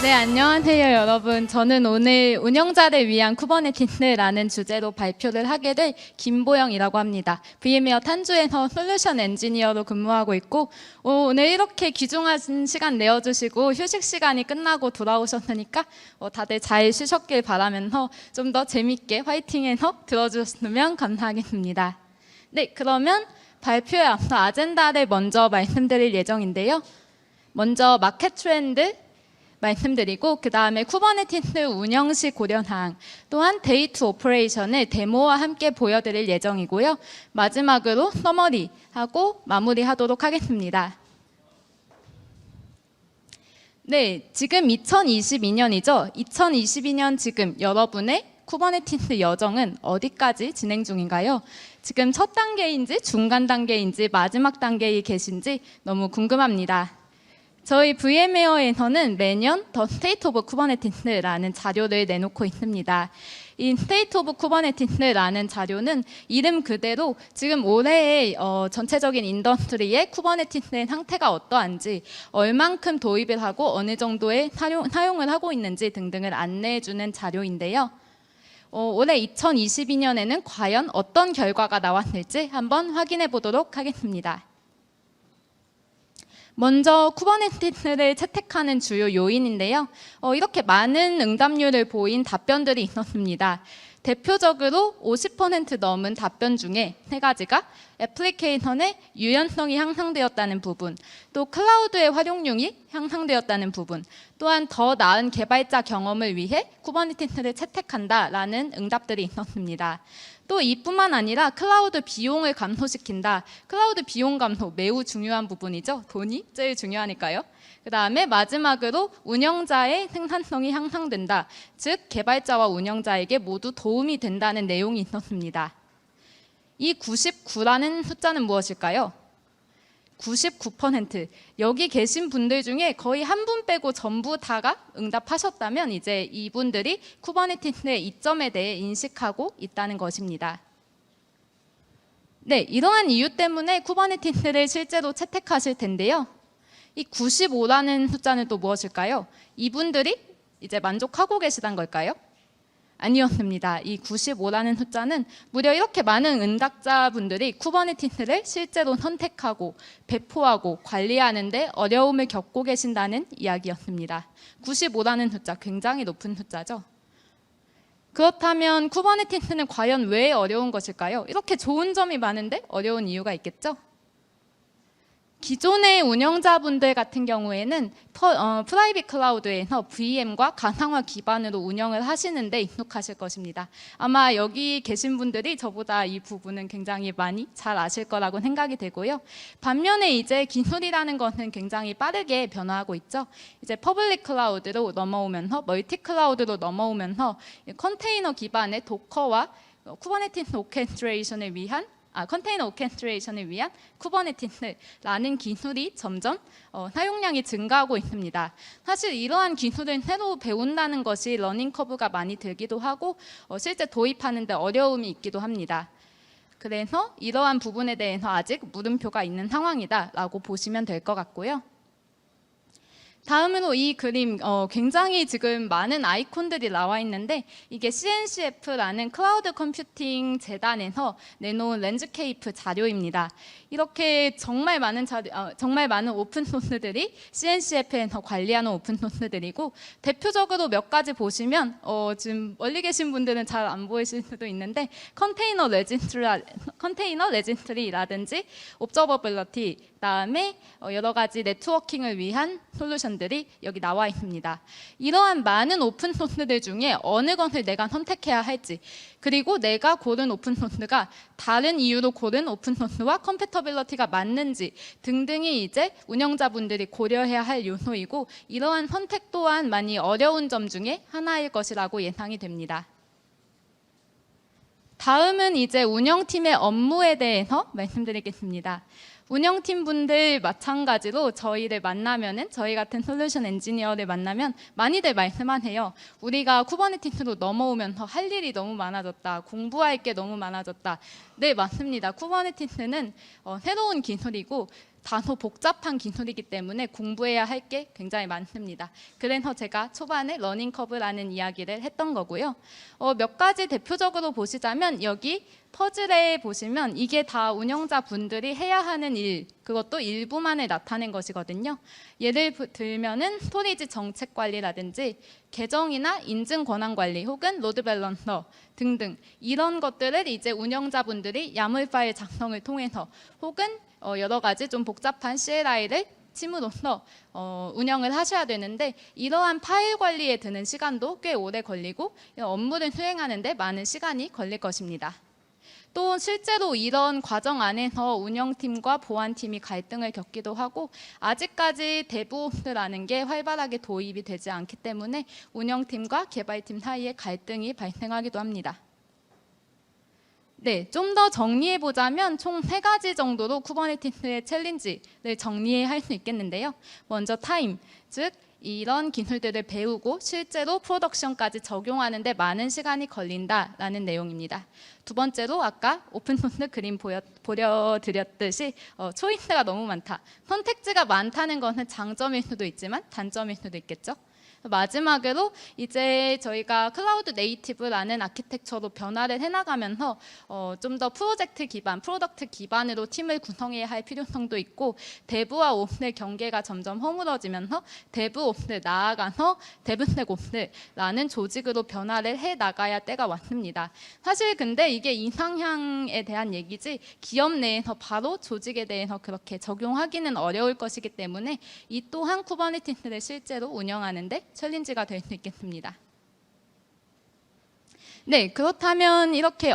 네, 안녕하세요, 여러분. 저는 오늘 운영자를 위한 쿠버네티스라는 주제로 발표를 하게 될 김보영이라고 합니다. VM웨어 탄주에서 솔루션 엔지니어로 근무하고 있고, 오늘 이렇게 귀중한 시간 내어주시고 휴식 시간이 끝나고 돌아오셨으니까 다들 잘 쉬셨길 바라면서 좀 더 재밌게 화이팅해서 들어주셨으면 감사하겠습니다. 네, 그러면 발표에 앞서 아젠다를 먼저 말씀드릴 예정인데요. 먼저 마켓 트렌드 말씀드리고 그 다음에 쿠버네티스 운영 시 고려사항 또한 데이트 오퍼레이션을 데모와 함께 보여드릴 예정이고요. 마지막으로 서머리하고 마무리하도록 하겠습니다. 네, 지금 2022년이죠. 2022년 지금 여러분의 쿠버네티스 여정은 어디까지 진행 중인가요? 지금 첫 단계인지 중간 단계인지 마지막 단계에 계신지 너무 궁금합니다. 저희 VM웨어에서는 매년 The State of Kubernetes라는 자료를 내놓고 있습니다. 이 State of Kubernetes라는 자료는 이름 그대로 지금 올해의 전체적인 인더스트리의 쿠버네티스의 상태가 어떠한지, 얼만큼 도입을 하고 어느 정도의 사용을 하고 있는지 등등을 안내해주는 자료인데요. 올해 2022년에는 과연 어떤 결과가 나왔을지 한번 확인해 보도록 하겠습니다. 먼저 쿠버네티스를 채택하는 주요 요인인데요. 이렇게 많은 응답률을 보인 답변들이 있었습니다. 대표적으로 50% 넘은 답변 중에 세 가지가 애플리케이션의 유연성이 향상되었다는 부분, 또 클라우드의 활용률이 향상되었다는 부분, 또한 더 나은 개발자 경험을 위해 쿠버네티스를 채택한다라는 응답들이 있었습니다. 또 이뿐만 아니라 클라우드 비용을 감소시킨다. 클라우드 비용 감소 매우 중요한 부분이죠. 돈이 제일 중요하니까요. 그 다음에 마지막으로 운영자의 생산성이 향상된다. 즉 개발자와 운영자에게 모두 도움이 된다는 내용이 있었습니다. 이 99라는 숫자는 무엇일까요? 99%. 여기 계신 분들 중에 거의 한 분 빼고 전부 다가 응답하셨다면 이제 이분들이 쿠버네티스의 이점에 대해 인식하고 있다는 것입니다. 네, 이러한 이유 때문에 쿠버네티스를 실제로 채택하실 텐데요. 이 95라는 숫자는 또 무엇일까요? 이분들이 이제 만족하고 계시단 걸까요? 아니었습니다. 이 95라는 숫자는 무려 이렇게 많은 응답자분들이 쿠버네티스를 실제로 선택하고 배포하고 관리하는 데 어려움을 겪고 계신다는 이야기였습니다. 95라는 숫자 굉장히 높은 숫자죠. 그렇다면 쿠버네티스는 과연 왜 어려운 것일까요? 이렇게 좋은 점이 많은데 어려운 이유가 있겠죠? 기존의 운영자분들 같은 경우에는 프라이빗 클라우드에서 VM과 가상화 기반으로 운영을 하시는데 익숙하실 것입니다. 아마 여기 계신 분들이 저보다 이 부분은 굉장히 많이 잘 아실 거라고 생각이 되고요. 반면에 이제 기술이라는 것은 굉장히 빠르게 변화하고 있죠. 이제 퍼블릭 클라우드로 넘어오면서 멀티 클라우드로 넘어오면서 컨테이너 기반의 도커와 쿠버네티스 오케스트레이션을 위한 컨테이너 오케스트레이션을 위한 쿠버네티스라는 기술이 점점 사용량이 증가하고 있습니다. 사실 이러한 기술을 새로 배운다는 것이 러닝 커브가 많이 들기도 하고 실제 도입하는 데 어려움이 있기도 합니다. 그래서 이러한 부분에 대해서 아직 물음표가 있는 상황이다라고 보시면 될 것 같고요. 다음으로 이 그림 굉장히 지금 많은 아이콘들이 나와 있는데 이게 CNCF라는 클라우드 컴퓨팅 재단에서 내놓은 랜드스케이프 자료입니다. 이렇게 정말 많은 오픈소스들이 CNCF에서 관리하는 오픈소스들이고 대표적으로 몇 가지 보시면 지금 멀리 계신 분들은 잘 안 보이실 수도 있는데 컨테이너 레지스트리라든지 옵저버빌리티, 그다음에 여러 가지 네트워킹을 위한 솔루션들이 여기 나와 있습니다. 이러한 많은 오픈소스들 중에 어느 것을 내가 선택해야 할지, 그리고 내가 고른 오픈소스가 다른 이유로 고른 오픈소스와 컴패터빌리티가 맞는지 등등이 이제 운영자분들이 고려해야 할 요소이고 이러한 선택 또한 많이 어려운 점 중에 하나일 것이라고 예상이 됩니다. 다음은 이제 운영팀의 업무에 대해서 말씀드리겠습니다. 운영팀 분들 마찬가지로 저희를 만나면은 저희 같은 솔루션 엔지니어를 만나면 많이들 말씀하세요. 우리가 쿠버네티스로 넘어오면서 할 일이 너무 많아졌다. 공부할 게 너무 많아졌다. 네, 맞습니다. 쿠버네티스는 새로운 기술이고 단호 복잡한 기술이기 때문에 공부해야 할 게 굉장히 많습니다. 그래서 제가 초반에 러닝 커브라는 이야기를 했던 거고요. 몇 가지 대표적으로 보시자면 여기 퍼즐에 보시면 이게 다 운영자분들이 해야 하는 일, 그것도 일부만을 나타낸 것이거든요. 예를 들면은 스토리지 정책 관리라든지 계정이나 인증 권한 관리 혹은 로드 밸런서 등등 이런 것들을 이제 운영자분들이 야물 파일 작성을 통해서 혹은 여러 가지 좀 복잡한 CLI를 팀으로서 운영을 하셔야 되는데 이러한 파일 관리에 드는 시간도 꽤 오래 걸리고 업무를 수행하는 데 많은 시간이 걸릴 것입니다. 또 실제로 이런 과정 안에서 운영팀과 보안팀이 갈등을 겪기도 하고 아직까지 데브옵스라는 게 활발하게 도입이 되지 않기 때문에 운영팀과 개발팀 사이에 갈등이 발생하기도 합니다. 네, 좀 더 정리해보자면 총 3가지 정도로 쿠버네티스의 챌린지를 정리할 수 있겠는데요. 먼저 타임, 즉 이런 기술들을 배우고 실제로 프로덕션까지 적용하는 데 많은 시간이 걸린다라는 내용입니다. 두 번째로 아까 오픈소스 그림 보여드렸듯이 초이스가 너무 많다. 선택지가 많다는 것은 장점일 수도 있지만 단점일 수도 있겠죠. 마지막으로 이제 저희가 클라우드 네이티브라는 아키텍처로 변화를 해나가면서 좀 더 프로젝트 기반, 프로덕트 기반으로 팀을 구성해야 할 필요성도 있고 데브와 옵스의 경계가 점점 허물어지면서 데브옵스 나아가서 데브스옵스라는 조직으로 변화를 해나가야 때가 왔습니다. 사실 근데 이게 이상향에 대한 얘기지 기업 내에서 바로 조직에 대해서 그렇게 적용하기는 어려울 것이기 때문에 이 또한 쿠버네티스를 실제로 운영하는데 챌린지가 될 수 있겠습니다. 네, 그렇다면 이렇게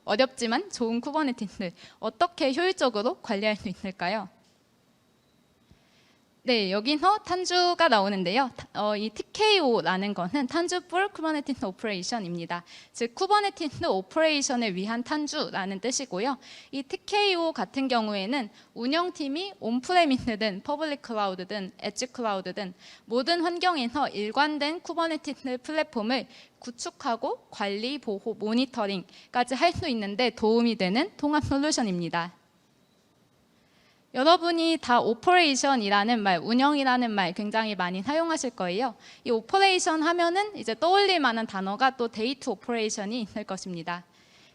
어렵지만 좋은 쿠버네티스 어떻게 효율적으로 관리할 수 있을까요? 네, 여기서 탄주가 나오는데요. 이 TKO라는 것은 탄주 for Kubernetes Operation입니다. 즉 쿠버네티스 오퍼레이션을 위한 탄주라는 뜻이고요. 이 TKO 같은 경우에는 운영팀이 온프레미스든 퍼블릭 클라우드든 엣지 클라우드든 모든 환경에서 일관된 쿠버네티스 플랫폼을 구축하고 관리, 보호, 모니터링까지 할 수 있는데 도움이 되는 통합 솔루션입니다. 여러분이 다 오퍼레이션이라는 말, 운영이라는 말 굉장히 많이 사용하실 거예요. 이 오퍼레이션 하면은 이제 떠올릴 만한 단어가 또 데이트 오퍼레이션이 있을 것입니다.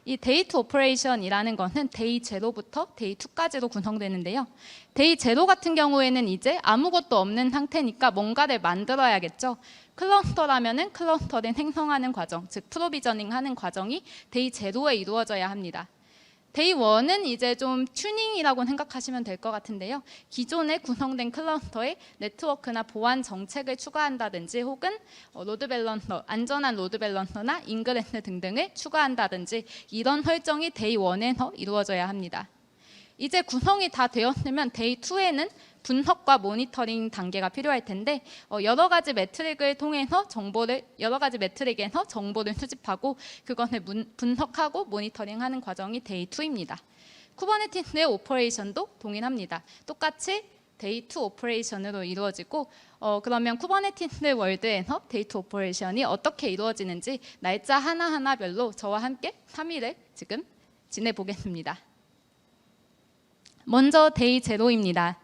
이 데이트 오퍼레이션이라는 것은 데이 0부터 데이 2까지로 구성되는데요. 데이 0 같은 경우에는 이제 아무것도 없는 상태니까 뭔가를 만들어야겠죠. 클러스터라면은 클러스터를 생성하는 과정, 즉 프로비저닝하는 과정이 데이 0에 이루어져야 합니다. 데이 1은 이제 좀 튜닝이라고 생각하시면 될 것 같은데요. 기존에 구성된 클러스터에 네트워크나 보안 정책을 추가한다든지 혹은 로드 밸런서, 안전한 로드 밸런서나 인그레스 등등을 추가한다든지 이런 설정이 데이 1에서 이루어져야 합니다. 이제 구성이 다 되었으면 데이 2에는 분석과 모니터링 단계가 필요할 텐데 여러 가지 매트릭을 통해서 여러 가지 매트릭에서 정보를 수집하고 그것을 분석하고 모니터링하는 과정이 데이 2입니다. 쿠버네티스의 오퍼레이션도 동일합니다. 똑같이 데이 2 오퍼레이션으로 이루어지고 그러면 쿠버네티스 월드에서 데이 2 오퍼레이션이 어떻게 이루어지는지 날짜 하나하나별로 저와 함께 3일을 지금 지내보겠습니다. 먼저 데이 0입니다.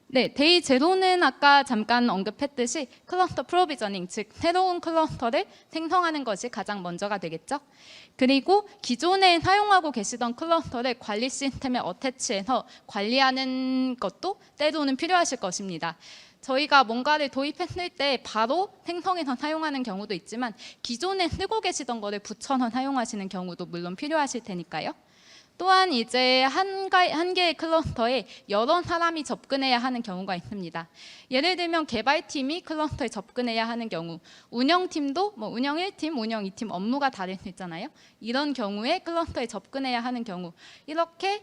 네, 데이 0는 아까 잠깐 언급했듯이 클러스터 프로비저닝, 즉 새로운 클러스터를 생성하는 것이 가장 먼저가 되겠죠. 그리고 기존에 사용하고 계시던 클러스터를 관리 시스템에 어태치해서 관리하는 것도 때로는 필요하실 것입니다. 저희가 뭔가를 도입했을 때 바로 생성해서 사용하는 경우도 있지만 기존에 쓰고 계시던 거를 붙여서 사용하시는 경우도 물론 필요하실 테니까요. 또한 이제 한 개의 클러스터에 여러 사람이 접근해야 하는 경우가 있습니다. 예를 들면 개발팀이 클러스터에 접근해야 하는 경우, 운영팀도 운영 1팀, 운영 2팀 업무가 다를 수 있잖아요. 이런 경우에 클러스터에 접근해야 하는 경우, 이렇게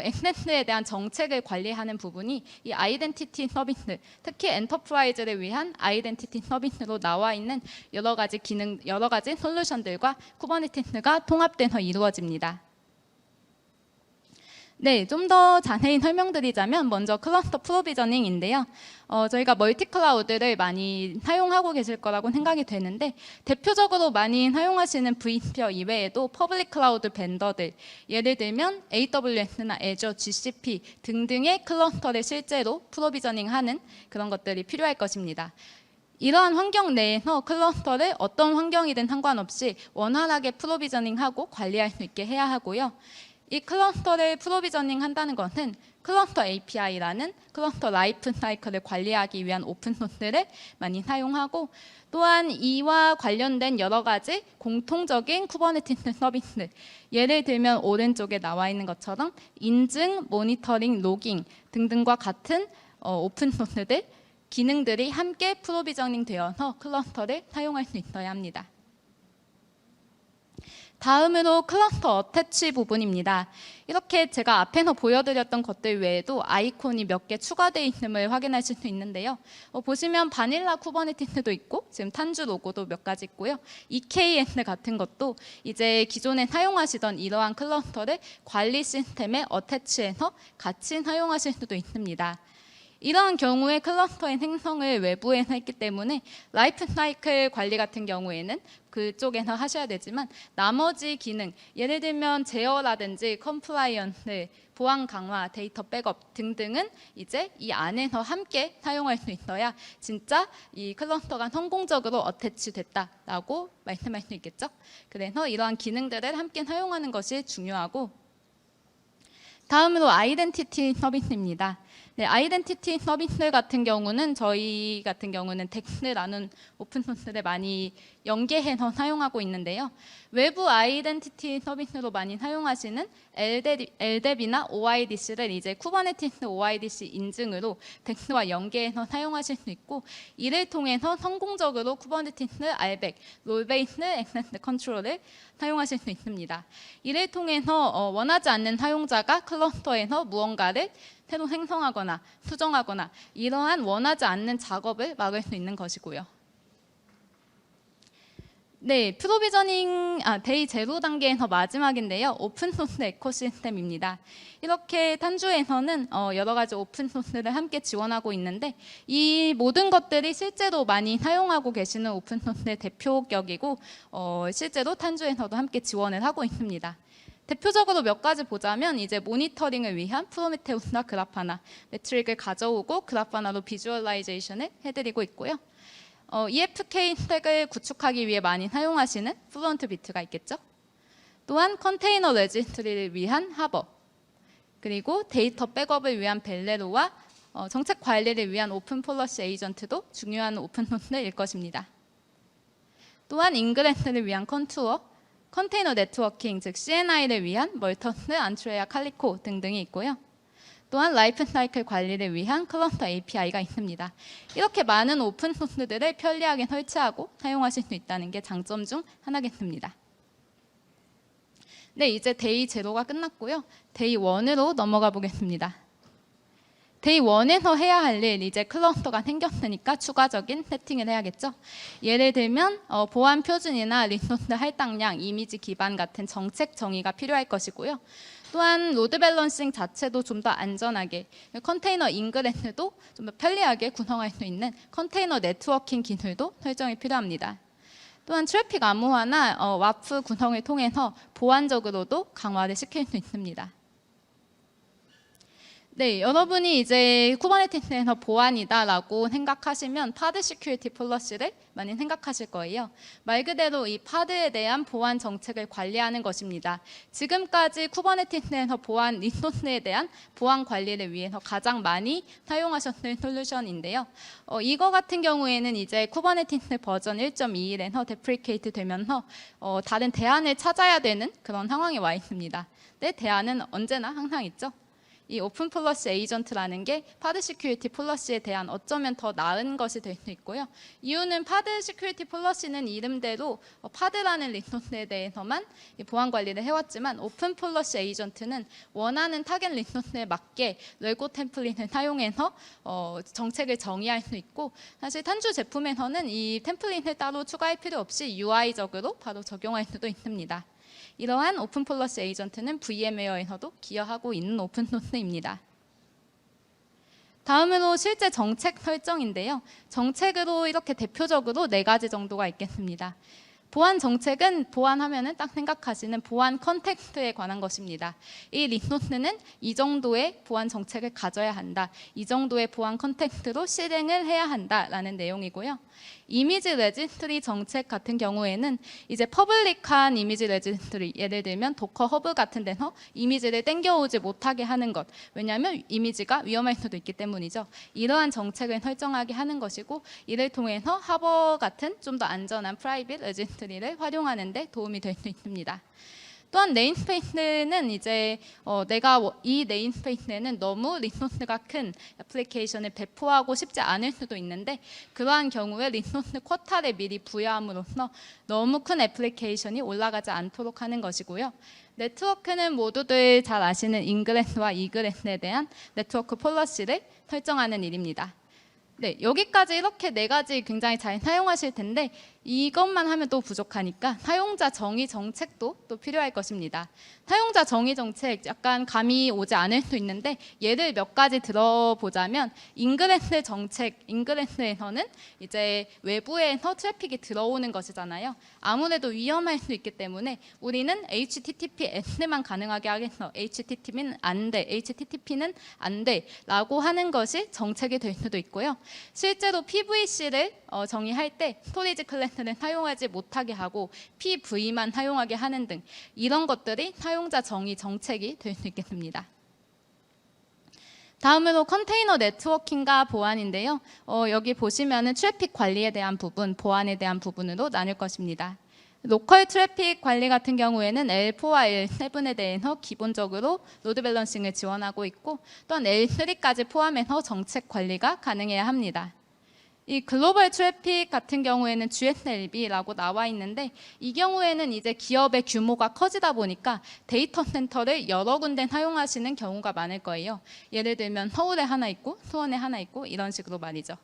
액세스에 대한 정책을 관리하는 부분이 이 아이덴티티 서비스, 특히 엔터프라이즈를 위한 아이덴티티 서비스로 나와 있는 여러 가지 솔루션들과 쿠버네티스가 통합돼서 이루어집니다. 네, 좀 더 자세히 설명드리자면 먼저 클러스터 프로비저닝인데요. 저희가 멀티 클라우드를 많이 사용하고 계실 거라고 생각이 되는데 대표적으로 많이 사용하시는 vSphere 이외에도 퍼블릭 클라우드 벤더들, 예를 들면 AWS나 Azure, GCP 등등의 클러스터를 실제로 프로비저닝하는 그런 것들이 필요할 것입니다. 이러한 환경 내에서 클러스터를 어떤 환경이든 상관없이 원활하게 프로비저닝하고 관리할 수 있게 해야 하고요. 이 클러스터를 프로비저닝 한다는 것은 클러스터 API라는 클러스터 라이프 사이클을 관리하기 위한 오픈소스를 많이 사용하고 또한 이와 관련된 여러 가지 공통적인 쿠버네티스 서비스, 예를 들면 오른쪽에 나와 있는 것처럼 인증, 모니터링, 로깅 등등과 같은 오픈소스들, 기능들이 함께 프로비저닝 되어서 클러스터를 사용할 수 있어야 합니다. 다음으로 클러스터 어태치 부분입니다. 이렇게 제가 앞에서 보여드렸던 것들 외에도 아이콘이 몇 개 추가되어 있음을 확인하실 수 있는데요. 보시면 바닐라 쿠버네티스도 있고 지금 탄주 로고도 몇 가지 있고요. EKS 같은 것도 이제 기존에 사용하시던 이러한 클러스터를 관리 시스템에 어태치해서 같이 사용하실 수도 있습니다. 이러한 경우에 클러스터의 생성을 외부에서 했기 때문에 라이프 사이클 관리 같은 경우에는 그쪽에서 하셔야 되지만 나머지 기능, 예를 들면 제어라든지 컴플라이언스, 보안 강화, 데이터 백업 등등은 이제 이 안에서 함께 사용할 수 있어야 진짜 이 클러스터가 성공적으로 어태치 됐다라고 말씀할 수 있겠죠. 그래서 이러한 기능들을 함께 사용하는 것이 중요하고, 다음으로 아이덴티티 서비스입니다. 네, 아이덴티티 서비스 같은 경우는 저희 같은 경우는 덱스라는 오픈소스를 많이 연계해서 사용하고 있는데요. 외부 아이덴티티 서비스로 많이 사용하시는 LDAP나 OIDC를 이제 쿠버네티스 OIDC 인증으로 덱스와 연계해서 사용하실 수 있고, 이를 통해서 성공적으로 쿠버네티스 RBAC, 롤베이스 액세스 컨트롤을 사용하실 수 있습니다. 이를 통해서 원하지 않는 사용자가 클러스터에서 무언가를 새로 생성하거나 수정하거나 이러한 원하지 않는 작업을 막을 수 있는 것이고요. 네, 프로비저닝 데이 제로 단계에서 마지막인데요. 오픈소스 에코시스템입니다. 이렇게 탄주에서는 여러 가지 오픈소스를 함께 지원하고 있는데 이 모든 것들이 실제로 많이 사용하고 계시는 오픈소스의 대표격이고 실제로 탄주에서도 함께 지원을 하고 있습니다. 대표적으로 몇 가지 보자면 이제 모니터링을 위한 프로메테우스나 그라파나 매트릭을 가져오고 그라파나로 비주얼라이제이션을 해드리고 있고요. EFK 스택을 구축하기 위해 많이 사용하시는 플루언트 비트가 있겠죠. 또한 컨테이너 레지스트리를 위한 하버, 그리고 데이터 백업을 위한 벨레로와 정책 관리를 위한 오픈 폴러시 에이전트도 중요한 오픈소스일 것입니다. 또한 인그레스를 위한 컨투어, 컨테이너 네트워킹, 즉 CNI를 위한 멀터스, 안트레아, 칼리코 등등이 있고요. 또한 라이프 사이클 관리를 위한 클러스터 API가 있습니다. 이렇게 많은 오픈소스들을 편리하게 설치하고 사용하실 수 있다는 게 장점 중 하나겠습니다. 네, 이제 데이 제로가 끝났고요. 데이 1으로 넘어가 보겠습니다. 데이 1에서 해야 할 일, 이제 클러스터가 생겼으니까 추가적인 세팅을 해야겠죠. 예를 들면 보안 표준이나 리소스 할당량, 이미지 기반 같은 정책 정의가 필요할 것이고요. 또한 로드 밸런싱 자체도 좀 더 안전하게, 컨테이너 인그레스도 좀 더 편리하게 구성할 수 있는 컨테이너 네트워킹 기술도 설정이 필요합니다. 또한 트래픽 암호화나 와프 구성을 통해서 보안적으로도 강화를 시킬 수 있습니다. 네, 여러분이 이제 쿠버네티스에서 보안이다라고 생각하시면 파드 시큐리티 폴러시를 많이 생각하실 거예요. 말 그대로 이 파드에 대한 보안 정책을 관리하는 것입니다. 지금까지 쿠버네티스에서 보안 리소스에 대한 보안 관리를 위해서 가장 많이 사용하셨을 솔루션인데요. 이거 같은 경우에는 이제 쿠버네티스 버전 1.21에서 데프리케이트 되면서 다른 대안을 찾아야 되는 그런 상황에 와 있습니다. 네, 대안은 언제나 항상 있죠. 이 오픈 폴러시 에이전트라는 게 파드 시큐리티 폴러시에 대한 어쩌면 더 나은 것이 될 수 있고요. 이유는 파드 시큐리티 폴러시는 이름대로 파드라는 리소스에 대해서만 보안 관리를 해왔지만 오픈 폴러시 에이전트는 원하는 타겟 리소스에 맞게 레고 템플릿을 사용해서 정책을 정의할 수 있고, 사실 탄주 제품에서는 이 템플릿을 따로 추가할 필요 없이 UI적으로 바로 적용할 수도 있습니다. 이러한 오픈 폴리시 에이전트는 VM웨어에서도 기여하고 있는 오픈소스입니다. 다음으로 실제 정책 설정인데요. 정책으로 이렇게 대표적으로 4가지 정도가 있겠습니다. 보안 정책은 보안하면은 딱 생각하시는 보안 컨텍스트에 관한 것입니다. 이 리소스는 이 정도의 보안 정책을 가져야 한다. 이 정도의 보안 컨텍스트로 실행을 해야 한다라는 내용이고요. 이미지 레지스트리 정책 같은 경우에는 이제 퍼블릭한 이미지 레지스트리, 예를 들면 도커 허브 같은 데서 이미지를 땡겨오지 못하게 하는 것. 왜냐하면 이미지가 위험할 수도 있기 때문이죠. 이러한 정책을 설정하게 하는 것이고, 이를 통해서 하버 같은 좀 더 안전한 프라이빗 레지스트리를 활용하는 데 도움이 될 수 있습니다. 또한 네임스페이스는 이제 내가 이 네임스페이스에는 너무 리소스가 큰 애플리케이션을 배포하고 싶지 않을 수도 있는데, 그러한 경우에 리소스 쿼타를 미리 부여함으로써 너무 큰 애플리케이션이 올라가지 않도록 하는 것이고요. 네트워크는 모두들 잘 아시는 인그레스와 이그레스에 대한 네트워크 폴리시를 설정하는 일입니다. 네, 여기까지 이렇게 4가지 굉장히 잘 사용하실 텐데, 이것만 하면 또 부족하니까 사용자 정의 정책도 또 필요할 것입니다. 사용자 정의 정책 약간 감이 오지 않을 수 있는데, 예를 몇 가지 들어보자면, 인그레스 정책, 인그레스에서는 이제 외부에서 트래픽이 들어오는 것이잖아요. 아무래도 위험할 수 있기 때문에 우리는 HTTPS만 가능하게 하겠어. HTTP는 안 돼. HTTP는 안 돼. 라고 하는 것이 정책이 될 수도 있고요. 실제로 PVC를 정의할 때 스토리지 클래스는 사용하지 못하게 하고 PV만 사용하게 하는 등 이런 것들이 사용자 정의 정책이 될 수 있겠습니다. 다음으로 컨테이너 네트워킹과 보안인데요. 여기 보시면은 트래픽 관리에 대한 부분, 보안에 대한 부분으로 나눌 것입니다. 로컬 트래픽 관리 같은 경우에는 L4와 L7에 대해서 기본적으로 로드 밸런싱을 지원하고 있고, 또한 L3까지 포함해서 정책 관리가 가능해야 합니다. 이 글로벌 트래픽 같은 경우에는 GSLB라고 나와 있는데, 이 경우에는 이제 기업의 규모가 커지다 보니까 데이터 센터를 여러 군데 사용하시는 경우가 많을 거예요. 예를 들면 서울에 하나 있고 수원에 하나 있고 이런 식으로 말이죠.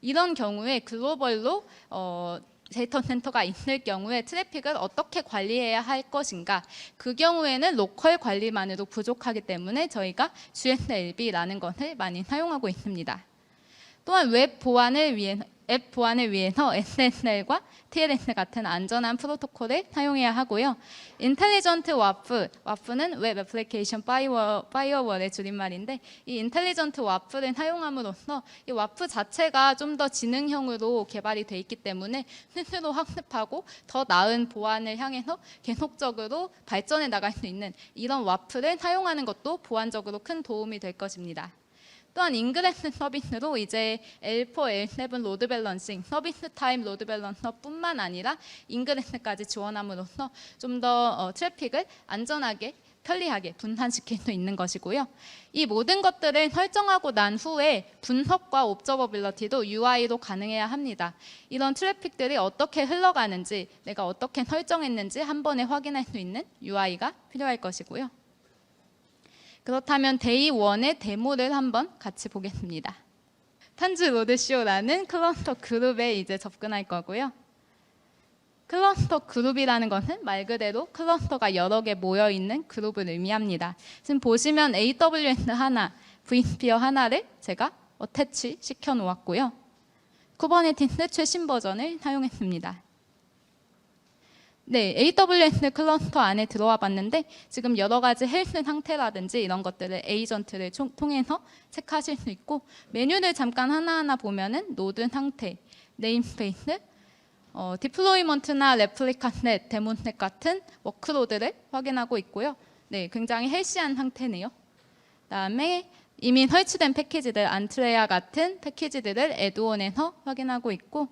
이런 경우에 글로벌로 데이터 센터가 있을 경우에 트래픽을 어떻게 관리해야 할 것인가, 그 경우에는 로컬 관리만으로 부족하기 때문에 저희가 GSLB라는 것을 많이 사용하고 있습니다. 또한 웹 보안을 위해 앱 보안을 위해서 SSL과 TLS 같은 안전한 프로토콜을 사용해야 하고요. 인텔리전트 와프, 와프는 웹 애플리케이션 파이어월의 줄임말인데, 이 인텔리전트 와프를 사용함으로써 이 와프 자체가 좀 더 지능형으로 개발이 돼 있기 때문에 스스로 학습하고 더 나은 보안을 향해서 계속적으로 발전해 나갈 수 있는 이런 와프를 사용하는 것도 보안적으로 큰 도움이 될 것입니다. 또한 인그레스 서비스로 이제 L4, L7 로드 밸런싱, 서비스 타임 로드 밸런서뿐만 아니라 인그레스까지 지원함으로써 좀 더 트래픽을 안전하게 편리하게 분산시킬 수 있는 것이고요. 이 모든 것들을 설정하고 난 후에 분석과 옵저버빌리티도 UI로 가능해야 합니다. 이런 트래픽들이 어떻게 흘러가는지, 내가 어떻게 설정했는지 한 번에 확인할 수 있는 UI가 필요할 것이고요. 그렇다면 데이 1의 데모를 한번 같이 보겠습니다. 탄즈 로드쇼라는 클러스터 그룹에 이제 접근할 거고요. 클러스터 그룹이라는 것은 말 그대로 클러스터가 여러 개 모여 있는 그룹을 의미합니다. 지금 보시면 AWS 하나, vSphere 하나를 제가 어태치 시켜 놓았고요. 쿠버네티스 최신 버전을 사용했습니다. 네, AWS 클러스터 안에 들어와 봤는데, 지금 여러 가지 헬스 상태라든지 이런 것들을 에이전트를 통해서 체크하실 수 있고, 메뉴를 잠깐 하나하나 보면은 노드 상태, 네임스페이스, 디플로이먼트나 레플리카셋, 데몬셋 같은 워크로드를 확인하고 있고요. 네, 굉장히 헬시한 상태네요. 그다음에 이미 설치된 패키지들, 안트레아 같은 패키지들을 애드온에서 확인하고 있고,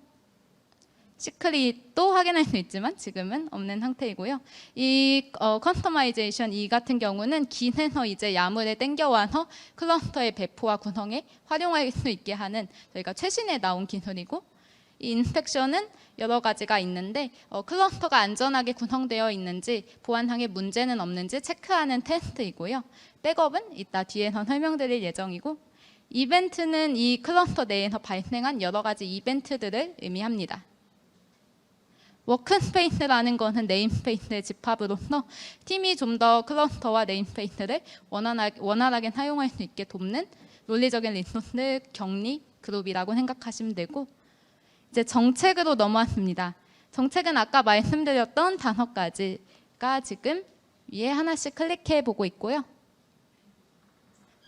시크릿도 확인할 수 있지만 지금은 없는 상태이고요. 이 커스터마이제이션 2 같은 경우는 깃에서 이제 야물을 땡겨와서 클러스터의 배포와 구성에 활용할 수 있게 하는 저희가 최신에 나온 기술이고, 이 인스펙션은 여러 가지가 있는데 클러스터가 안전하게 구성되어 있는지, 보안상의 문제는 없는지 체크하는 테스트이고요. 백업은 이따 뒤에서 설명드릴 예정이고, 이벤트는 이 클러스터 내에서 발생한 여러 가지 이벤트들을 의미합니다. 워크스페이스라는 거는 네임스페이스의 집합으로서 팀이 좀 더 클러스터와 네임스페이스를 원활하게 사용할 수 있게 돕는 논리적인 리소스 격리 그룹이라고 생각하시면 되고, 이제 정책으로 넘어왔습니다. 정책은 아까 말씀드렸던 5가지가 지금 위에 하나씩 클릭해 보고 있고요.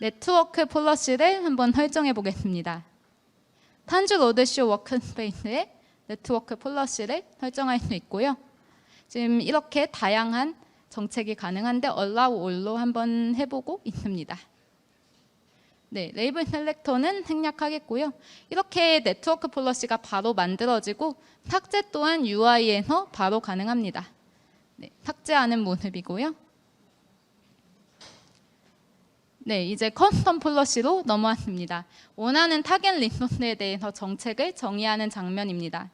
네트워크 폴러시를 한번 설정해 보겠습니다. 탄주 로드쇼 워크스페이스의 네트워크 폴러시를 설정할 수 있고요. 지금 이렇게 다양한 정책이 가능한데 Allow All로 한번 해보고 있습니다. 네, 레이블 셀렉터는 생략하겠고요. 이렇게 네트워크 폴러시가 바로 만들어지고 삭제 또한 UI에서 바로 가능합니다. 네, 삭제하는 모습이고요. 네, 이제 커스텀 폴러시로 넘어왔습니다. 원하는 타겟 리소스에 대해서 정책을 정의하는 장면입니다.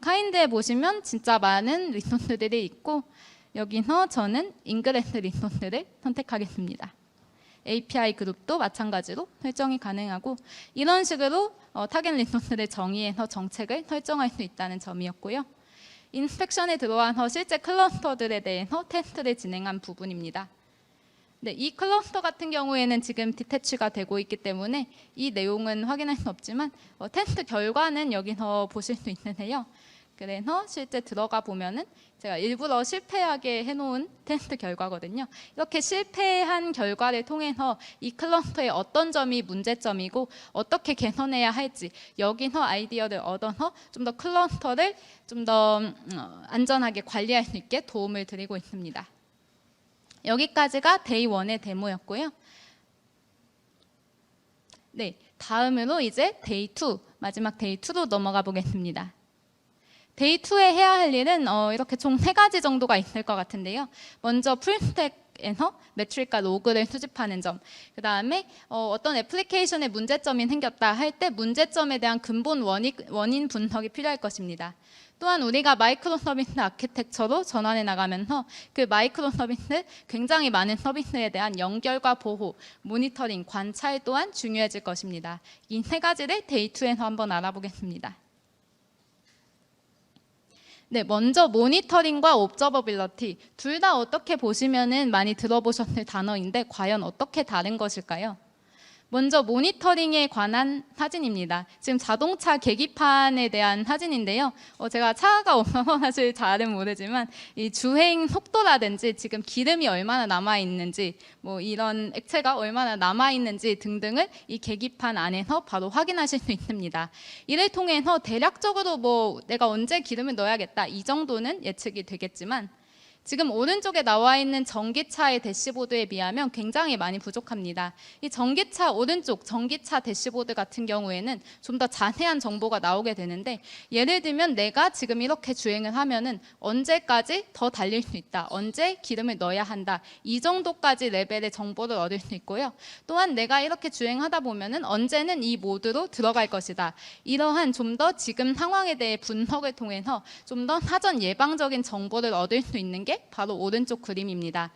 카인드에 보시면 진짜 많은 리소스들이 있고, 여기서 저는 인그레스 리소스를 선택하겠습니다. API 그룹도 마찬가지로 설정이 가능하고, 이런 식으로 타겟 리소스를 정의해서 정책을 설정할 수 있다는 점이었고요. 인스펙션에 들어와서 실제 클러스터들에 대해서 테스트를 진행한 부분입니다. 네, 이 클러스터 같은 경우에는 지금 디태치가 되고 있기 때문에 이 내용은 확인할 수 없지만 테스트 결과는 여기서 보실 수 있으세요. 그래서 실제 들어가 보면은 제가 일부러 실패하게 해놓은 테스트 결과거든요. 이렇게 실패한 결과를 통해서 이 클러스터의 어떤 점이 문제점이고 어떻게 개선해야 할지 여기서 아이디어를 얻어서 좀 더 클러스터를 좀 더 안전하게 관리할 수 있게 도움을 드리고 있습니다. 여기까지가 데이 1의 데모였고요. 네, 다음으로 이제 데이 2, 마지막 데이 2로 넘어가 보겠습니다. 데이 2에 해야 할 일은 이렇게 총 3가지 정도가 있을 것 같은데요. 먼저 풀스택에서 매트릭과 로그를 수집하는 점, 그 다음에 어떤 애플리케이션에 문제점이 생겼다 할 때 문제점에 대한 근본 원인 분석이 필요할 것입니다. 또한 우리가 마이크로 서비스 아키텍처로 전환해 나가면서 그 마이크로 서비스, 굉장히 많은 서비스에 대한 연결과 보호, 모니터링, 관찰 또한 중요해질 것입니다. 이 3가지를 데이 2에서 한번 알아보겠습니다. 네, 먼저 모니터링과 옵저버빌러티 둘 다 어떻게 보시면은 많이 들어보셨을 단어인데 과연 어떻게 다른 것일까요? 먼저 모니터링에 관한 사진입니다. 지금 자동차 계기판에 대한 사진인데요. 제가 차가 없어서 사실 잘은 모르지만 이 주행 속도라든지 지금 기름이 얼마나 남아 있는지, 뭐 이런 액체가 얼마나 남아 있는지 등등을 이 계기판 안에서 바로 확인하실 수 있습니다. 이를 통해서 대략적으로 뭐 내가 언제 기름을 넣어야겠다 이 정도는 예측이 되겠지만, 지금 오른쪽에 나와 있는 전기차의 대시보드에 비하면 굉장히 많이 부족합니다. 이 전기차 오른쪽 전기차 대시보드 같은 경우에는 좀 더 자세한 정보가 나오게 되는데, 예를 들면 내가 지금 이렇게 주행을 하면은 언제까지 더 달릴 수 있다, 언제 기름을 넣어야 한다, 이 정도까지 레벨의 정보를 얻을 수 있고요. 또한 내가 이렇게 주행하다 보면은 언제는 이 모드로 들어갈 것이다, 이러한 좀 더 지금 상황에 대해 분석을 통해서 좀 더 사전 예방적인 정보를 얻을 수 있는 게 바로 오른쪽 그림입니다.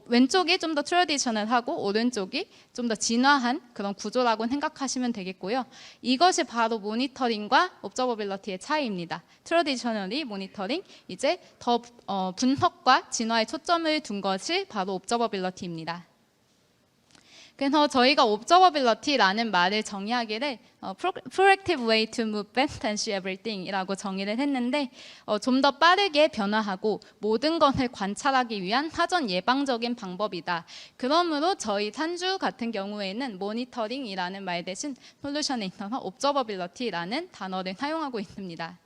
왼쪽이 좀 더 트래디셔널하고 오른쪽이 좀 더 진화한 그런 구조라고 생각하시면 되겠고요. 이것이 바로 모니터링과 옵저버빌러티의 차이입니다. 트래디셔널이 모니터링, 이제 더 분석과 진화에 초점을 둔 것이 바로 옵저버빌러티입니다. 그래서 저희가 observability라는 말을 정의하기를 proactive way to move fast and see everything 이라고 정의를 했는데, 좀 더 빠르게 변화하고 모든 것을 관찰하기 위한 사전 예방적인 방법이다. 그러므로 저희 탄주 같은 경우에는 모니터링이라는 말 대신 솔루션에 있어서 observability라는 단어를 사용하고 있습니다.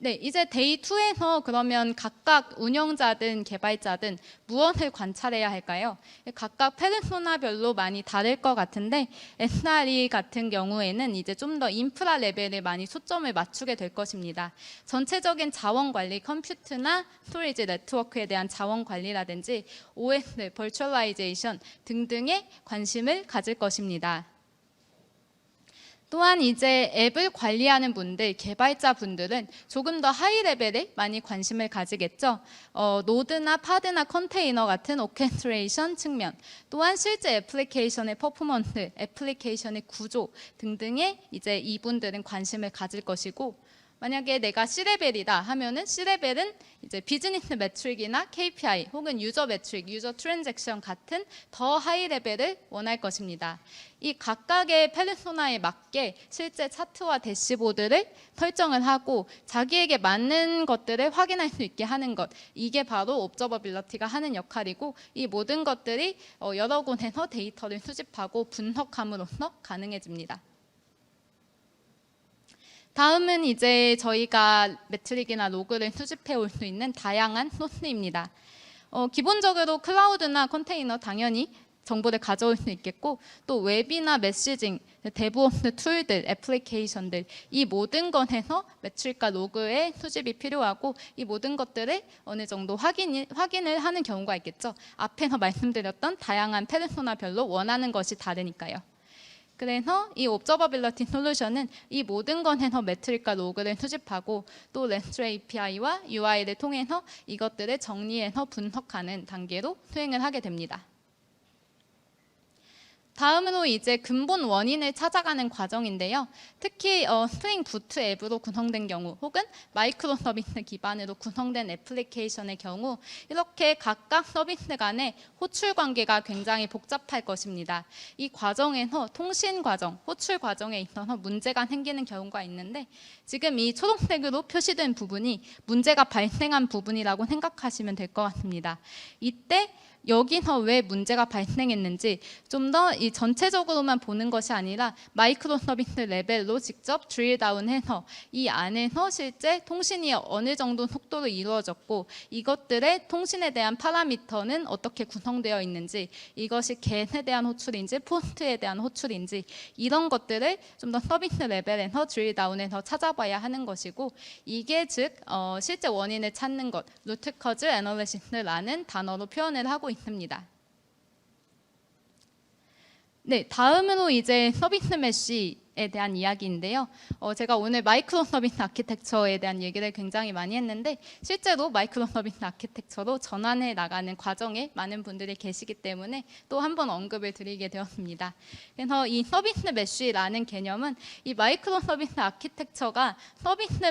네, 이제 데이 2에서 그러면 각각 운영자든 개발자든 무엇을 관찰해야 할까요? 각각 페르소나별로 많이 다를 것 같은데, SRE 같은 경우에는 이제 좀 더 인프라 레벨에 많이 초점을 맞추게 될 것입니다. 전체적인 자원 관리, 컴퓨트나 스토리지 네트워크에 대한 자원 관리라든지 OS, 버추얼라이제이션 등등에 관심을 가질 것입니다. 또한 이제 앱을 관리하는 분들, 개발자 분들은 조금 더 하이 레벨에 많이 관심을 가지겠죠. 노드나 파드나 컨테이너 같은 오케스트레이션 측면, 또한 실제 애플리케이션의 퍼포먼스, 애플리케이션의 구조 등등에 이제 이분들은 관심을 가질 것이고, 만약에 내가 C레벨이다 하면은 C레벨은 이제 비즈니스 매트릭이나 KPI 혹은 유저 매트릭, 유저 트랜잭션 같은 더 하이 레벨을 원할 것입니다. 이 각각의 페르소나에 맞게 실제 차트와 대시보드를 설정을 하고 자기에게 맞는 것들을 확인할 수 있게 하는 것, 이게 바로 옵저버빌리티가 하는 역할이고, 이 모든 것들이 여러 곳에서 데이터를 수집하고 분석함으로써 가능해집니다. 다음은 이제 저희가 매트릭이나 로그를 수집해 올 수 있는 다양한 소스입니다. 기본적으로 클라우드나 컨테이너 당연히 정보를 가져올 수 있겠고, 또 웹이나 메시징, 데브옵스 툴들, 애플리케이션들, 이 모든 것에서 매트릭과 로그의 수집이 필요하고, 이 모든 것들을 어느 정도 확인을 하는 경우가 있겠죠. 앞에서 말씀드렸던 다양한 페르소나별로 원하는 것이 다르니까요. 그래서 이 옵저버빌리티 솔루션은 이 모든 것에서 매트릭과 로그를 수집하고, 또 REST API와 UI를 통해서 이것들을 정리해서 분석하는 단계로 수행을 하게 됩니다. 다음으로 이제 근본 원인을 찾아가는 과정인데요. 특히 스프링 부트 앱으로 구성된 경우 혹은 마이크로 서비스 기반으로 구성된 애플리케이션의 경우, 이렇게 각각 서비스 간의 호출 관계가 굉장히 복잡할 것입니다. 이 과정에서 통신 과정, 호출 과정에 있어서 문제가 생기는 경우가 있는데, 지금 이 초록색으로 표시된 부분이 문제가 발생한 부분이라고 생각하시면 될 것 같습니다. 이때 여기서 왜 문제가 발생했는지 좀 더 이 전체적으로만 보는 것이 아니라 마이크로 서비스 레벨로 직접 드릴 다운해서 이 안에서 실제 통신이 어느 정도 속도로 이루어졌고, 이것들의 통신에 대한 파라미터는 어떻게 구성되어 있는지, 이것이 get에 대한 호출인지 post에 대한 호출인지, 이런 것들을 좀 더 서비스 레벨에서 드릴 다운해서 찾아봐야 하는 것이고, 이게 즉 실제 원인을 찾는 것, 루트 커즈 애널리시스라는 단어로 표현을 하고 있습니다. 네, 다음으로 이제 서비스 메쉬에 대한 이야기인데요. 제가 오늘 마이크로 서비스 아키텍처에 대한 얘기를 굉장히 많이 했는데, 실제로 마이크로 서비스 아키텍처로 전환해 나가는 과정에 많은 분들이 계시기 때문에 또 한 번 언급을 드리게 되었습니다. 그래서 이 서비스 메쉬라는 개념은 이 마이크로 서비스 아키텍처가 서비스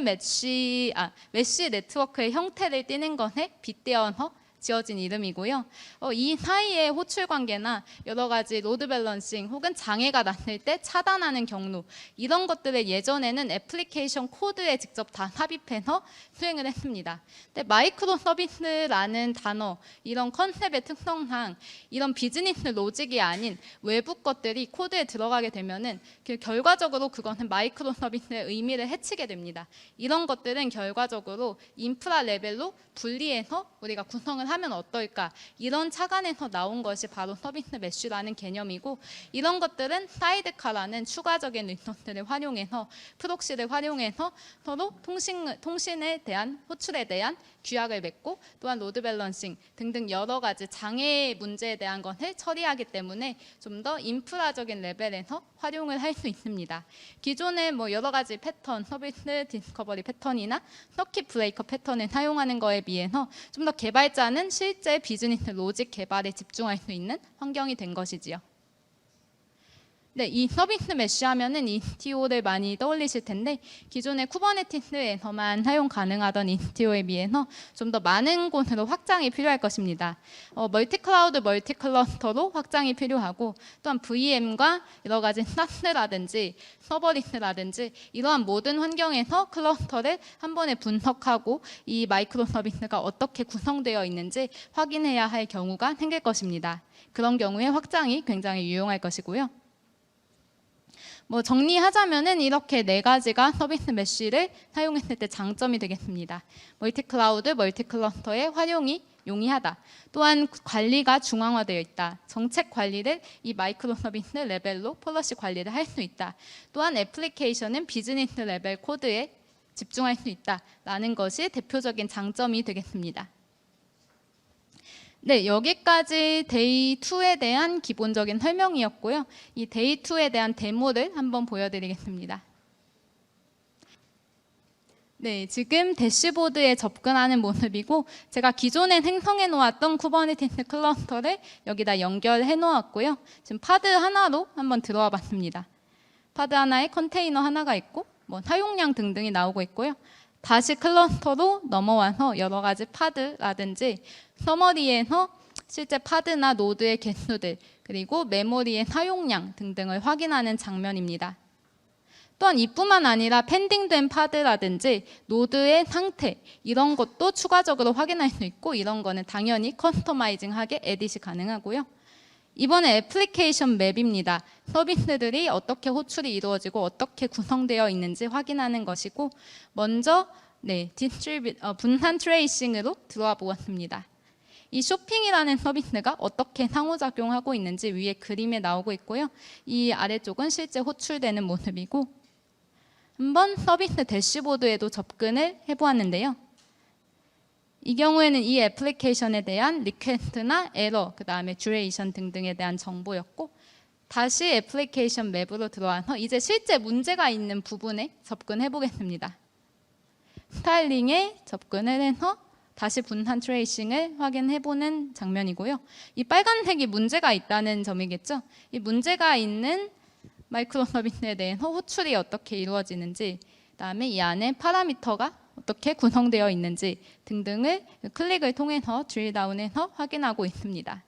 메쉬 네트워크의 형태를 띠는 것에 빗대어서 지어진 이름이고요. 이 사이의 호출 관계나 여러 가지 로드 밸런싱 혹은 장애가 났을 때 차단하는 경로, 이런 것들을 예전에는 애플리케이션 코드에 직접 다 삽입해서 수행을 했습니다. 근데 마이크로 서비스라는 단어, 이런 컨셉의 특성상 이런 비즈니스 로직이 아닌 외부 것들이 코드에 들어가게 되면은 결과적으로 그것은 마이크로 서비스의 의미를 해치게 됩니다. 이런 것들은 결과적으로 인프라 레벨로 분리해서 우리가 구성을 하면 어떨까, 이런 차관에서 나온 것이 바로 서비스 메쉬라는 개념이고, 이런 것들은 사이드카라는 추가적인 리소스를 활용해서, 프록시를 활용해서 서로 통신에 대한 호출에 대한 규약을 맺고, 또한 로드 밸런싱 등등 여러 가지 장애 문제에 대한 것을 처리하기 때문에 좀 더 인프라적인 레벨에서 활용을 할 수 있습니다. 기존에 뭐 여러 가지 패턴, 서비스 디스커버리 패턴이나 서킷 브레이커 패턴을 사용하는 거에 비해서 좀 더 개발자는 실제 비즈니스 로직 개발에 집중할 수 있는 환경이 된 것이지요. 네, 이 서비스 메쉬 하면은 이스티오를 많이 떠올리실 텐데, 기존의 쿠버네티스에서만 사용 가능하던 이스티오에 비해서 좀 더 많은 곳으로 확장이 필요할 것입니다. 멀티클라우드, 멀티클러스터로 확장이 필요하고, 또한 VM과 여러 가지 사스라든지 서버리스라든지 이러한 모든 환경에서 클러스터를 한 번에 분석하고 이 마이크로 서비스가 어떻게 구성되어 있는지 확인해야 할 경우가 생길 것입니다. 그런 경우에 확장이 굉장히 유용할 것이고요. 뭐 정리하자면은 이렇게 네 가지가 서비스 메쉬를 사용했을 때 장점이 되겠습니다. 멀티클라우드, 멀티클러스터의 활용이 용이하다. 또한 관리가 중앙화되어 있다. 정책 관리를 이 마이크로 서비스 레벨로 폴리시 관리를 할 수 있다. 또한 애플리케이션은 비즈니스 레벨 코드에 집중할 수 있다라는 것이 대표적인 장점이 되겠습니다. 네, 여기까지 데이 2에 대한 기본적인 설명이었고요. 이 데이 2에 대한 데모를 한번 보여드리겠습니다. 네, 지금 대시보드에 접근하는 모습이고 제가 기존에 생성해 놓았던 쿠버네티스 클러스터를 여기다 연결해 놓았고요. 지금 파드 하나로 한번 들어와 봤습니다. 파드 하나에 컨테이너 하나가 있고 뭐 사용량 등등이 나오고 있고요. 다시 클러스터로 넘어와서 여러 가지 파드라든지 서머리에서 실제 파드나 노드의 개수들 그리고 메모리의 사용량 등등을 확인하는 장면입니다. 또한 이뿐만 아니라 펜딩된 파드라든지 노드의 상태 이런 것도 추가적으로 확인할 수 있고 이런 거는 당연히 커스터마이징하게 에딧이 가능하고요. 이번에 애플리케이션 맵입니다. 서비스들이 어떻게 호출이 이루어지고 어떻게 구성되어 있는지 확인하는 것이고 먼저 분산 트레이싱으로 들어와 보았습니다. 이 쇼핑이라는 서비스가 어떻게 상호작용하고 있는지 위에 그림에 나오고 있고요. 이 아래쪽은 실제 호출되는 모습이고 한번 서비스 대시보드에도 접근을 해보았는데요. 이 경우에는 이 애플리케이션에 대한 리퀘스트나 에러, 그 다음에 듀레이션 등등에 대한 정보였고 다시 애플리케이션 맵으로 들어와서 이제 실제 문제가 있는 부분에 접근해 보겠습니다. 스타일링에 접근을 해서 다시 분산 트레이싱을 확인해 보는 장면이고요. 이 빨간색이 문제가 있다는 점이겠죠. 이 문제가 있는 마이크로 서비스에 대해서 호출이 어떻게 이루어지는지 그다음에 이 안에 파라미터가 어떻게 구성되어 있는지 등등을 클릭을 통해서 드릴다운해서 확인하고 있습니다.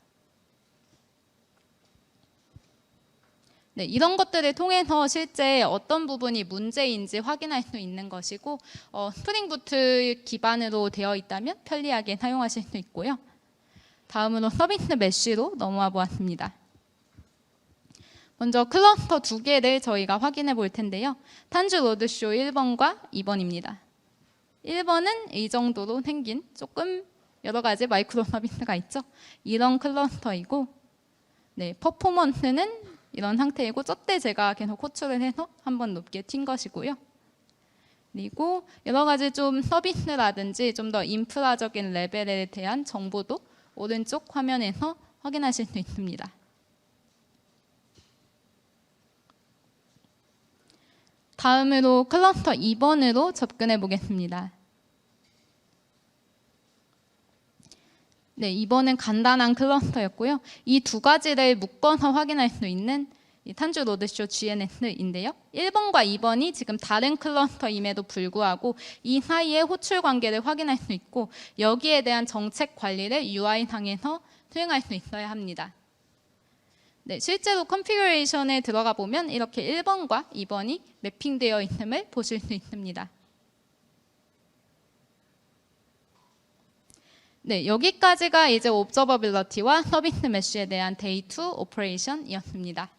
네, 이런 것들을 통해서 실제 어떤 부분이 문제인지 확인할 수 있는 것이고 스프링 부트 기반으로 되어 있다면 편리하게 사용하실 수 있고요. 다음으로 서비스 메쉬로 넘어와 보았습니다. 먼저 클러스터 두 개를 저희가 확인해 볼 텐데요. 탄주 로드쇼 1번과 2번입니다. 1번은 이 정도로 생긴 조금 여러 가지 마이크로 서비스가 있죠. 이런 클러스터이고 퍼포먼스는 이런 상태이고 저때 제가 계속 호출을 해서 한번 높게 튄 것이고요. 그리고 여러 가지 좀 서비스라든지 좀 더 인프라적인 레벨에 대한 정보도 오른쪽 화면에서 확인하실 수 있습니다. 다음으로 클러스터 2번으로 접근해 보겠습니다. 네, 2번은 간단한 클러스터였고요. 이 두 가지를 묶어서 확인할 수 있는 이 탄주 로드쇼 GNS인데요. 1번과 2번이 지금 다른 클러스터임에도 불구하고 이 사이의 호출 관계를 확인할 수 있고 여기에 대한 정책 관리를 UI상에서 수행할 수 있어야 합니다. 네, 실제로 컨피그레이션에 들어가 보면 이렇게 1번과 2번이 매핑되어 있음을 보실 수 있습니다. 네, 여기까지가 이제 옵저버빌러티와 서비스 메쉬에 대한 데이 2 오퍼레이션이었습니다.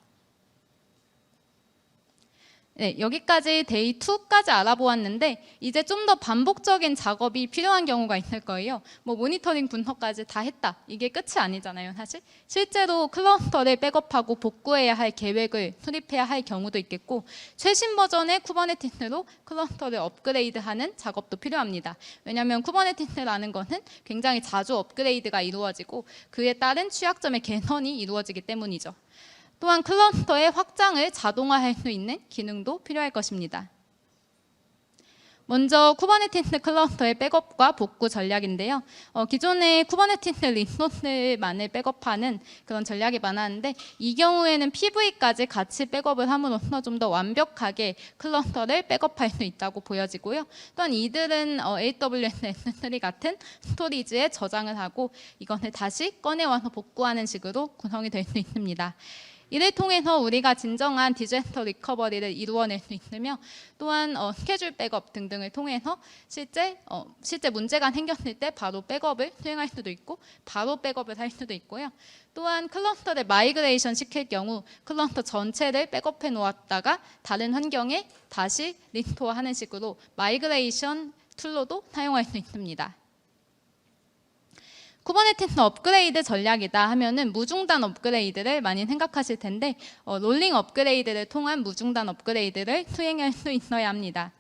네, 여기까지 데이 2까지 알아보았는데 이제 좀 더 반복적인 작업이 필요한 경우가 있을 거예요. 뭐 모니터링 분석까지 다 했다. 이게 끝이 아니잖아요, 사실. 실제로 클러스터를 백업하고 복구해야 할 계획을 수립해야 할 경우도 있겠고 최신 버전의 쿠버네티스로 클러스터를 업그레이드하는 작업도 필요합니다. 왜냐하면 쿠버네티스라는 것은 굉장히 자주 업그레이드가 이루어지고 그에 따른 취약점의 개선이 이루어지기 때문이죠. 또한 클러스터의 확장을 자동화할 수 있는 기능도 필요할 것입니다. 먼저 쿠버네티스 클러스터의 백업과 복구 전략인데요. 기존의 쿠버네티스 리소스만을 백업하는 그런 전략이 많았는데 이 경우에는 PV까지 같이 백업을 함으로써 좀 더 완벽하게 클러스터를 백업할 수 있다고 보여지고요. 또한 이들은 AWS S3 같은 스토리지에 저장을 하고 이것을 다시 꺼내와서 복구하는 식으로 구성이 될 수 있습니다. 이를 통해서 우리가 진정한 디자스터 리커버리를 이루어낼 수 있으며 또한 스케줄 백업 등등을 통해서 실제 문제가 생겼을 때 바로 백업을 수행할 수도 있고 바로 백업을 할 수도 있고요. 또한 클러스터를 마이그레이션 시킬 경우 클러스터 전체를 백업해 놓았다가 다른 환경에 다시 리스토어하는 식으로 마이그레이션 툴로도 사용할 수 있습니다. 쿠버네티스 업그레이드 전략이다 하면은 무중단 업그레이드를 많이 생각하실 텐데 롤링 업그레이드를 통한 무중단 업그레이드를 수행할 수 있어야 합니다.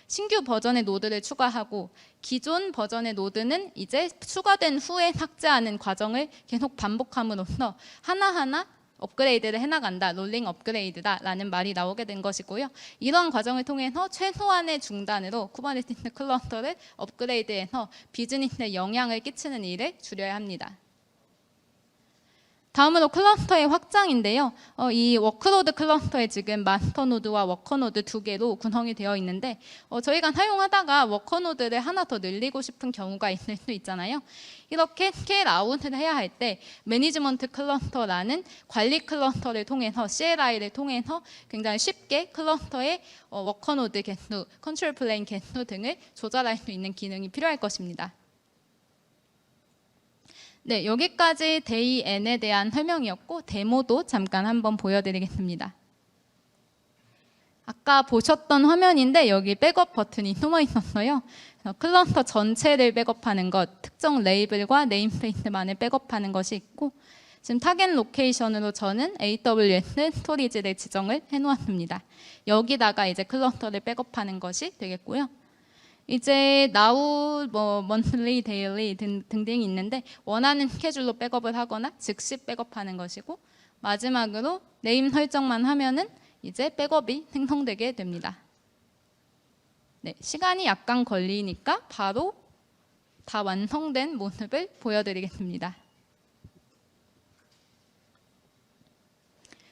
신규 버전의 노드를 추가하고 기존 버전의 노드는 이제 추가된 후에 삭제하는 과정을 계속 반복함으로써 하나하나 업그레이드를 해나간다, 롤링 업그레이드다라는 말이 나오게 된 것이고요. 이런 과정을 통해서 최소한의 중단으로 쿠버네티스 클러스터를 업그레이드해서 비즈니스에 영향을 끼치는 일을 줄여야 합니다. 다음으로 클러스터의 확장인데요. 이 워크로드 클러스터에 지금 마스터 노드와 워커 노드 두 개로 구성이 되어 있는데 저희가 사용하다가 워커 노드를 하나 더 늘리고 싶은 경우가 있을 수 있잖아요. 이렇게 스케일 아웃을 해야 할 때 매니지먼트 클러스터라는 관리 클러스터를 통해서 CLI를 통해서 굉장히 쉽게 클러스터의 워커 노드 개수, 컨트롤 플레인 개수 등을 조절할 수 있는 기능이 필요할 것입니다. 네, 여기까지 데이 N에 대한 설명이었고 데모도 잠깐 한번 보여드리겠습니다. 아까 보셨던 화면인데 여기 백업 버튼이 숨어 있었어요. 클러스터 전체를 백업하는 것, 특정 레이블과 네임스페이스만을 백업하는 것이 있고 지금 타겟 로케이션으로 저는 AWS 스토리지를 지정을 해놓았습니다. 여기다가 이제 클러스터를 백업하는 것이 되겠고요. 이제 now, monthly, daily 등등이 있는데 원하는 스케줄로 백업을 하거나 즉시 백업하는 것이고 마지막으로 네임 설정만 하면은 이제 백업이 생성되게 됩니다. 네, 시간이 약간 걸리니까 바로 다 완성된 모습을 보여드리겠습니다.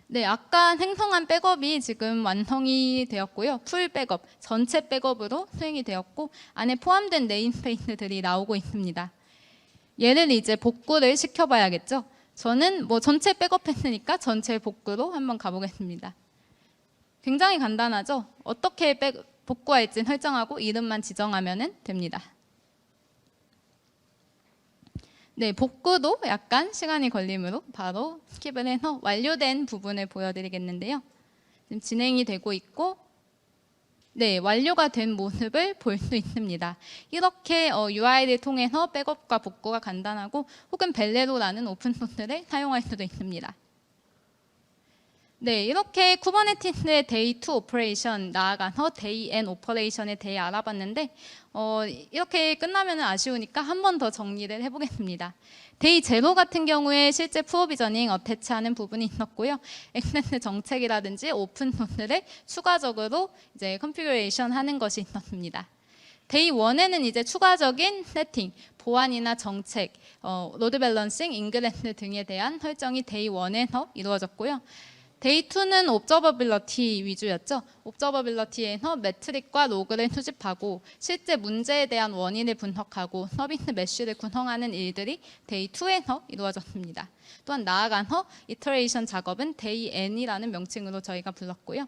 네, 아까 생성한 백업이 지금 완성이 되었고요. 풀 백업, 전체 백업으로 수행이 되었고 안에 포함된 네임스페이스들이 나오고 있습니다. 얘를 이제 복구를 시켜봐야겠죠. 저는 전체 백업했으니까 전체 복구로 한번 가보겠습니다. 굉장히 간단하죠. 어떻게 복구할지 설정하고 이름만 지정하면 됩니다. 네, 복구도 약간 시간이 걸리므로 바로 스킵을 해서 완료된 부분을 보여드리겠는데요. 지금 진행이 되고 있고 네, 완료가 된 모습을 볼 수 있습니다. 이렇게 UI를 통해서 백업과 복구가 간단하고 혹은 벨레로라는 오픈소스를 사용할 수도 있습니다. 네, 이렇게 쿠버네티스의 데이 2 오퍼레이션 나아가서 데이 N 오퍼레이션에 대해 알아봤는데 이렇게 끝나면 아쉬우니까 한 번 더 정리를 해보겠습니다. 데이 0 같은 경우에 실제 프로비저닝 어태치하는 부분이 있었고요. 액세스 정책이라든지 오픈 소스를 추가적으로 이제 컨피그레이션 하는 것이 있었습니다. 데이 1에는 이제 추가적인 세팅, 보안이나 정책, 로드 밸런싱, 인그레스 등에 대한 설정이 데이 1에서 이루어졌고요. 데이 2는 옵저버빌러티 위주였죠. 옵저버빌러티에서 매트릭과 로그를 수집하고 실제 문제에 대한 원인을 분석하고 서비스 메쉬를 구성하는 일들이 데이 2에서 이루어졌습니다. 또한 나아가서 이터레이션 작업은 데이 N이라는 명칭으로 저희가 불렀고요.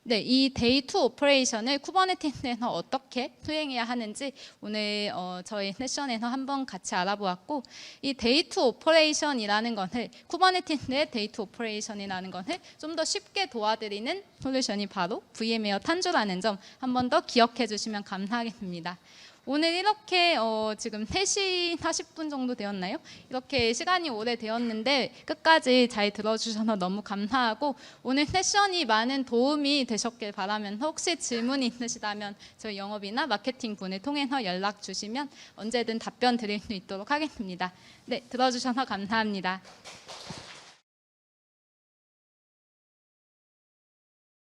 네, 이 데이 2 오퍼레이션을 쿠버네티스에서 어떻게 수행해야 하는지 오늘 저희 세션에서 한번 같이 알아보았고 이 데이 2 오퍼레이션이라는 것을 쿠버네티스의 데이 2 오퍼레이션이라는 것을 좀 더 쉽게 도와드리는 솔루션이 바로 VM웨어 탄주라는 점 한 번 더 기억해 주시면 감사하겠습니다. 오늘 이렇게 지금 3시 40분 정도 되었나요? 이렇게 시간이 오래 되었는데 끝까지 잘 들어주셔서 너무 감사하고 오늘 세션이 많은 도움이 되셨길 바라면서 혹시 질문이 있으시다면 저희 영업이나 마케팅 분을 통해서 연락 주시면 언제든 답변 드릴 수 있도록 하겠습니다. 네, 들어주셔서 감사합니다.